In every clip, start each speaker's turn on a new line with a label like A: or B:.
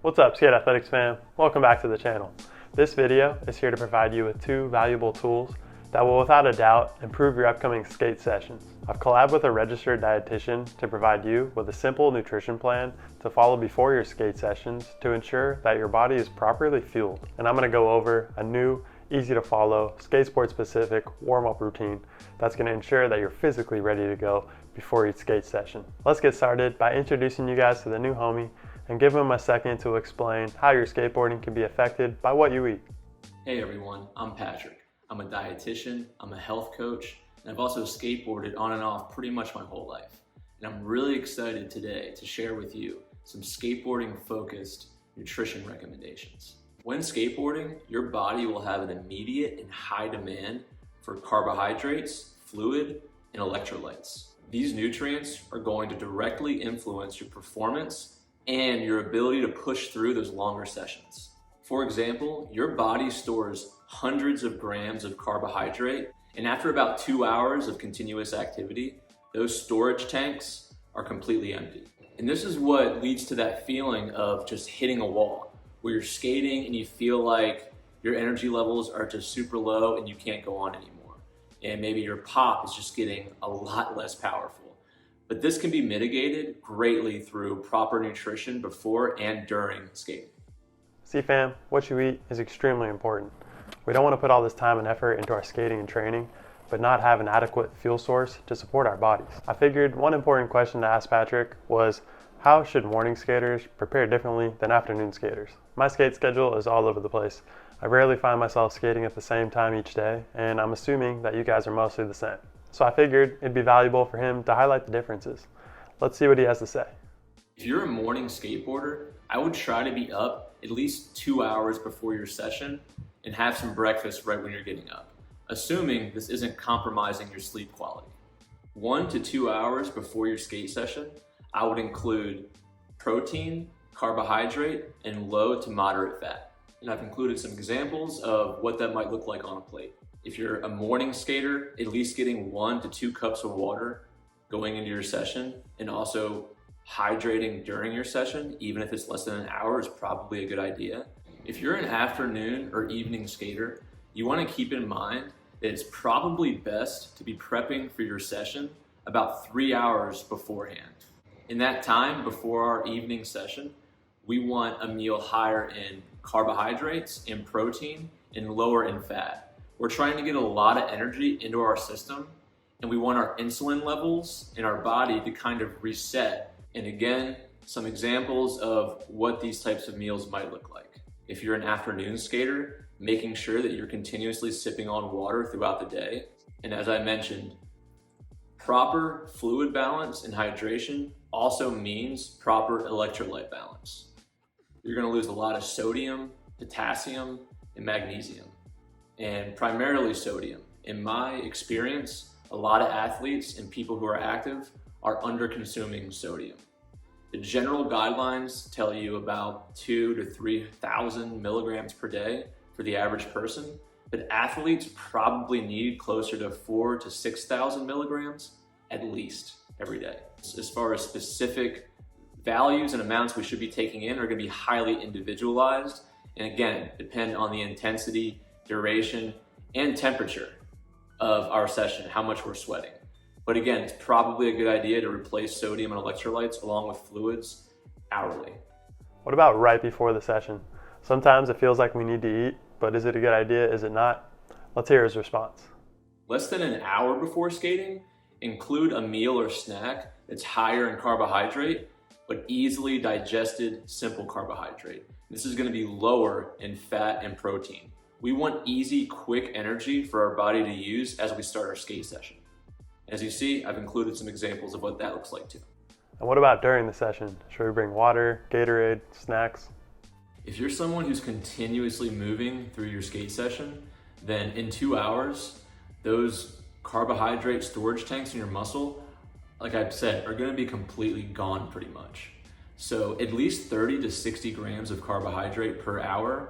A: What's up, Skate Athletics fam? Welcome back to the channel. This video is here to provide you with two valuable tools that will without a doubt improve your upcoming skate sessions. I've collabed with a registered dietitian to provide you with a simple nutrition plan to follow before your skate sessions to ensure that your body is properly fueled. And I'm going to go over a new, easy to follow, skate sport specific warm-up routine that's going to ensure that you're physically ready to go before each skate session. Let's get started by introducing you guys to the new homie and give him a second to explain how your skateboarding can be affected by what you eat.
B: Hey everyone, I'm Patrick. I'm a dietitian, I'm a health coach, and I've also skateboarded on and off pretty much my whole life. And I'm really excited today to share with you some skateboarding focused nutrition recommendations. When skateboarding, your body will have an immediate and high demand for carbohydrates, fluid, and electrolytes. These nutrients are going to directly influence your performance and your ability to push through those longer sessions. For example, your body stores hundreds of grams of carbohydrate, and after about 2 hours of continuous activity, those storage tanks are completely empty. And this is what leads to that feeling of just hitting a wall, where you're skating and you feel like your energy levels are just super low and you can't go on anymore. And maybe your pop is just getting a lot less powerful. But this can be mitigated greatly through proper nutrition before and during skating.
A: See fam, what you eat is extremely important. We don't want to put all this time and effort into our skating and training, but not have an adequate fuel source to support our bodies. I figured one important question to ask Patrick was, how should morning skaters prepare differently than afternoon skaters? My skate schedule is all over the place. I rarely find myself skating at the same time each day, and I'm assuming that you guys are mostly the same. So I figured it'd be valuable for him to highlight the differences. Let's see what he has to say.
B: If you're a morning skateboarder, I would try to be up at least 2 hours before your session and have some breakfast right when you're getting up, assuming this isn't compromising your sleep quality. 1 to 2 hours before your skate session, I would include protein, carbohydrate, and low to moderate fat. And I've included some examples of what that might look like on a plate. If you're a morning skater, at least getting 1 to 2 cups of water going into your session, and also hydrating during your session, even if it's less than an hour, is probably a good idea. If you're an afternoon or evening skater, you want to keep in mind that it's probably best to be prepping for your session about 3 hours beforehand. In that time before our evening session, we want a meal higher in carbohydrates and protein and lower in fat. We're trying to get a lot of energy into our system, and we want our insulin levels in our body to kind of reset. And again, some examples of what these types of meals might look like. If you're an afternoon skater, making sure that you're continuously sipping on water throughout the day. And as I mentioned, proper fluid balance and hydration also means proper electrolyte balance. You're gonna lose a lot of sodium, potassium, and magnesium, and primarily sodium. In my experience, a lot of athletes and people who are active are under consuming sodium. The general guidelines tell you about 2,000 to 3,000 milligrams per day for the average person, but athletes probably need closer to 4,000 to 6,000 milligrams at least every day. As far as specific values and amounts we should be taking in are going to be highly individualized, and again, depend on the intensity, duration, and temperature of our session, how much we're sweating. But again, it's probably a good idea to replace sodium and electrolytes along with fluids hourly.
A: What about right before the session? Sometimes it feels like we need to eat, but is it a good idea? Is it not? Let's hear his response.
B: Less than an hour before skating, include a meal or snack that's higher in carbohydrate, but easily digested simple carbohydrate. This is going to be lower in fat and protein. We want easy, quick energy for our body to use as we start our skate session. As you see, I've included some examples of what that looks like too.
A: And what about during the session? Should we bring water, Gatorade, snacks?
B: If you're someone who's continuously moving through your skate session, then in 2 hours, those carbohydrate storage tanks in your muscle, like I've said, are going to be completely gone pretty much. So at least 30 to 60 grams of carbohydrate per hour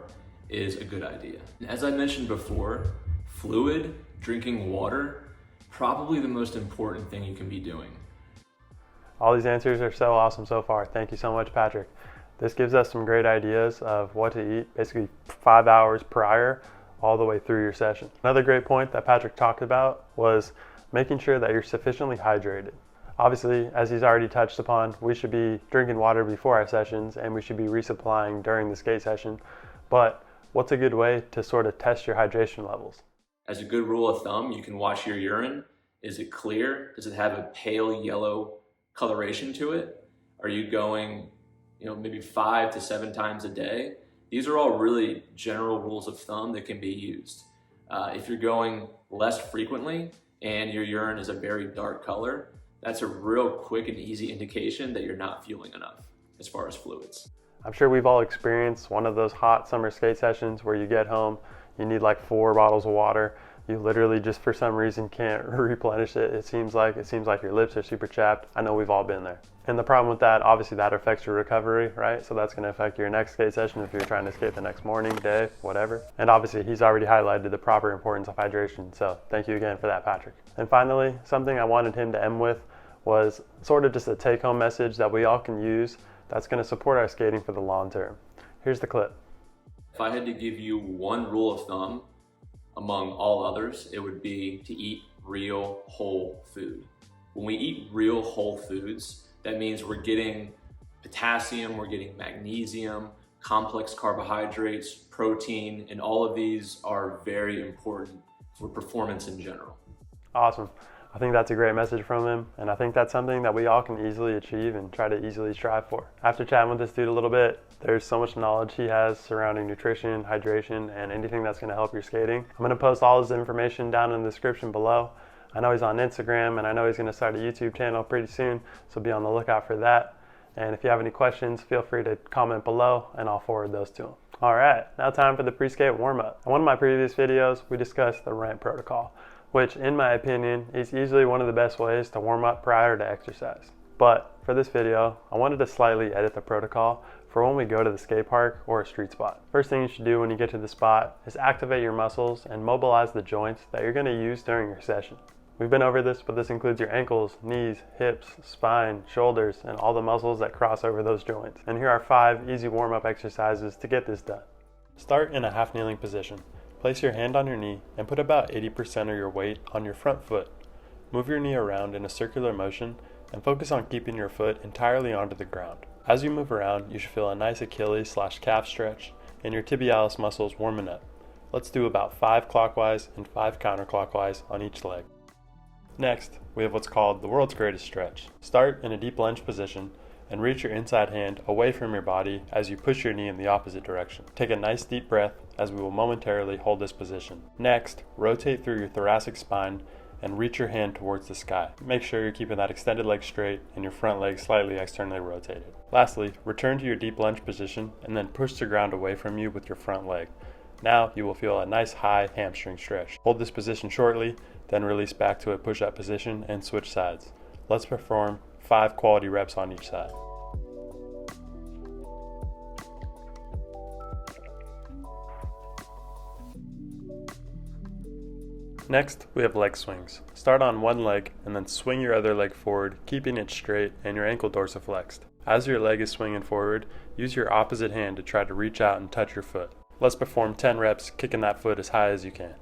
B: is a good idea. And as I mentioned before, fluid, drinking water, probably the most important thing you can be doing.
A: All these answers are so awesome so far. Thank you so much, Patrick. This gives us some great ideas of what to eat, basically 5 hours prior all the way through your session. Another great point that Patrick talked about was making sure that you're sufficiently hydrated. Obviously, as he's already touched upon, we should be drinking water before our sessions and we should be resupplying during the skate session. But what's a good way to sort of test your hydration levels?
B: As a good rule of thumb, you can wash your urine. Is it clear? Does it have a pale yellow coloration to it? Are you going, maybe 5 to 7 times a day? These are all really general rules of thumb that can be used. If you're going less frequently and your urine is a very dark color, that's a real quick and easy indication that you're not fueling enough as far as fluids.
A: I'm sure we've all experienced one of those hot summer skate sessions where you get home, you need like 4 bottles of water. You literally just for some reason can't replenish it. It seems like your lips are super chapped. I know we've all been there. And the problem with that, obviously that affects your recovery, right? So that's gonna affect your next skate session if you're trying to skate the next morning, day, whatever. And obviously he's already highlighted the proper importance of hydration. So thank you again for that, Patrick. And finally, something I wanted him to end with was sort of just a take-home message that we all can use that's gonna support our skating for the long term. Here's the clip.
B: If I had to give you one rule of thumb among all others, it would be to eat real whole food. When we eat real whole foods, that means we're getting potassium, we're getting magnesium, complex carbohydrates, protein, and all of these are very important for performance in general.
A: Awesome. I think that's a great message from him, and I think that's something that we all can easily achieve and try to easily strive for. After chatting with this dude a little bit, there's so much knowledge he has surrounding nutrition, hydration, and anything that's going to help your skating. I'm going to post all his information down in the description below. I know he's on Instagram, and I know he's going to start a YouTube channel pretty soon, so be on the lookout for that. And if you have any questions, feel free to comment below, and I'll forward those to him. All right, now time for the pre-skate warm-up. In one of my previous videos, we discussed the ramp protocol, which in my opinion is easily one of the best ways to warm up prior to exercise. But for this video, I wanted to slightly edit the protocol for when we go to the skate park or a street spot. First thing you should do when you get to the spot is activate your muscles and mobilize the joints that you're going to use during your session. We've been over this, but this includes your ankles, knees, hips, spine, shoulders, and all the muscles that cross over those joints. And here are 5 easy warm-up exercises to get this done. Start in a half kneeling position. Place your hand on your knee and put about 80% of your weight on your front foot. Move your knee around in a circular motion and focus on keeping your foot entirely onto the ground. As you move around, you should feel a nice Achilles/calf stretch and your tibialis muscles warming up. Let's do about 5 clockwise and 5 counterclockwise on each leg. Next, we have what's called the world's greatest stretch. Start in a deep lunge position and reach your inside hand away from your body as you push your knee in the opposite direction. Take a nice deep breath as we will momentarily hold this position. Next, rotate through your thoracic spine and reach your hand towards the sky. Make sure you're keeping that extended leg straight and your front leg slightly externally rotated. Lastly, return to your deep lunge position and then push the ground away from you with your front leg. Now you will feel a nice high hamstring stretch. Hold this position shortly, then release back to a push-up position and switch sides. Let's perform 5 quality reps on each side. Next, we have leg swings. Start on one leg and then swing your other leg forward, keeping it straight and your ankle dorsiflexed. As your leg is swinging forward, use your opposite hand to try to reach out and touch your foot. Let's perform 10 reps, kicking that foot as high as you can.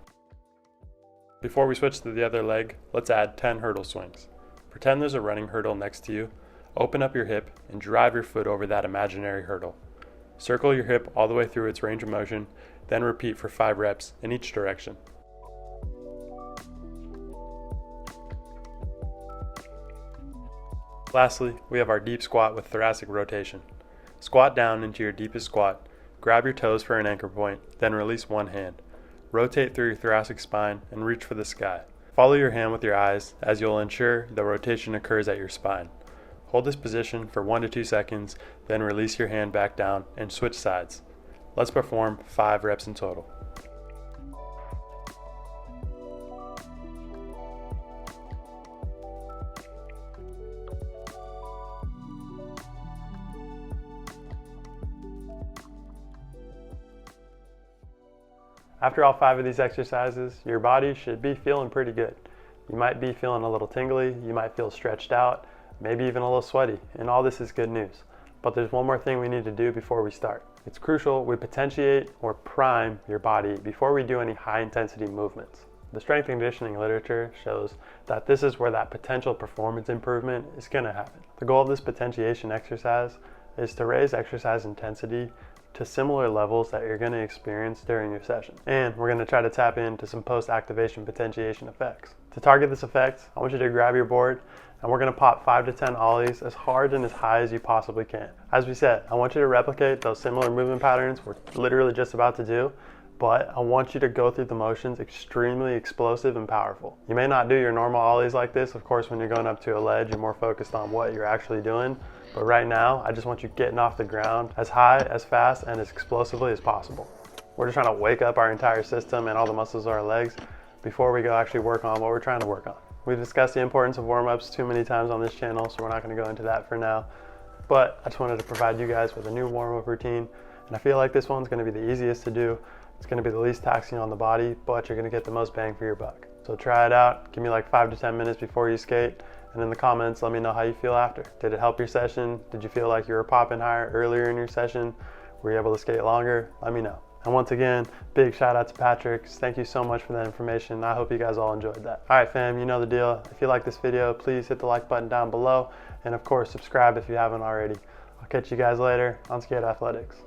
A: Before we switch to the other leg, let's add 10 hurdle swings. Pretend there's a running hurdle next to you, open up your hip, and drive your foot over that imaginary hurdle. Circle your hip all the way through its range of motion, then repeat for 5 reps in each direction. Lastly, we have our deep squat with thoracic rotation. Squat down into your deepest squat, grab your toes for an anchor point, then release one hand. Rotate through your thoracic spine and reach for the sky. Follow your hand with your eyes as you'll ensure the rotation occurs at your spine. Hold this position for 1 to 2 seconds, then release your hand back down and switch sides. Let's perform 5 reps in total. After all 5 of these exercises, your body should be feeling pretty good. You might be feeling a little tingly, you might feel stretched out, maybe even a little sweaty, and all this is good news. but there's one more thing we need to do before we start. It's crucial we potentiate or prime your body before we do any high intensity movements. The strength and conditioning literature shows that this is where that potential performance improvement is going to happen. The goal of this potentiation exercise is to raise exercise intensity to similar levels that you're going to experience during your session. And we're going to try to tap into some post-activation potentiation effects. To target this effect, I want you to grab your board and we're going to pop 5 to 10 ollies as hard and as high as you possibly can. As we said, I want you to replicate those similar movement patterns we're literally just about to do, but I want you to go through the motions extremely explosive and powerful. You may not do your normal ollies like this. Of course, when you're going up to a ledge, you're more focused on what you're actually doing. But right now, I just want you getting off the ground as high, as fast, and as explosively as possible. We're just trying to wake up our entire system and all the muscles of our legs before we go actually work on what we're trying to work on. We've discussed the importance of warm-ups too many times on this channel, so we're not going to go into that for now. But I just wanted to provide you guys with a new warm-up routine, and I feel like this one's going to be the easiest to do. It's going to be the least taxing on the body, but you're going to get the most bang for your buck. So try it out. Give me like 5 to 10 minutes before you skate, and in the comments, let me know how you feel after. Did it help your session? Did you feel like you were popping higher earlier in your session? Were you able to skate longer? Let me know. And once again, big shout out to Patrick. Thank you so much for that information. I hope you guys all enjoyed that. All right, fam, you know the deal. If you like this video, please hit the like button down below. And of course, subscribe if you haven't already. I'll catch you guys later on Skate Athletics.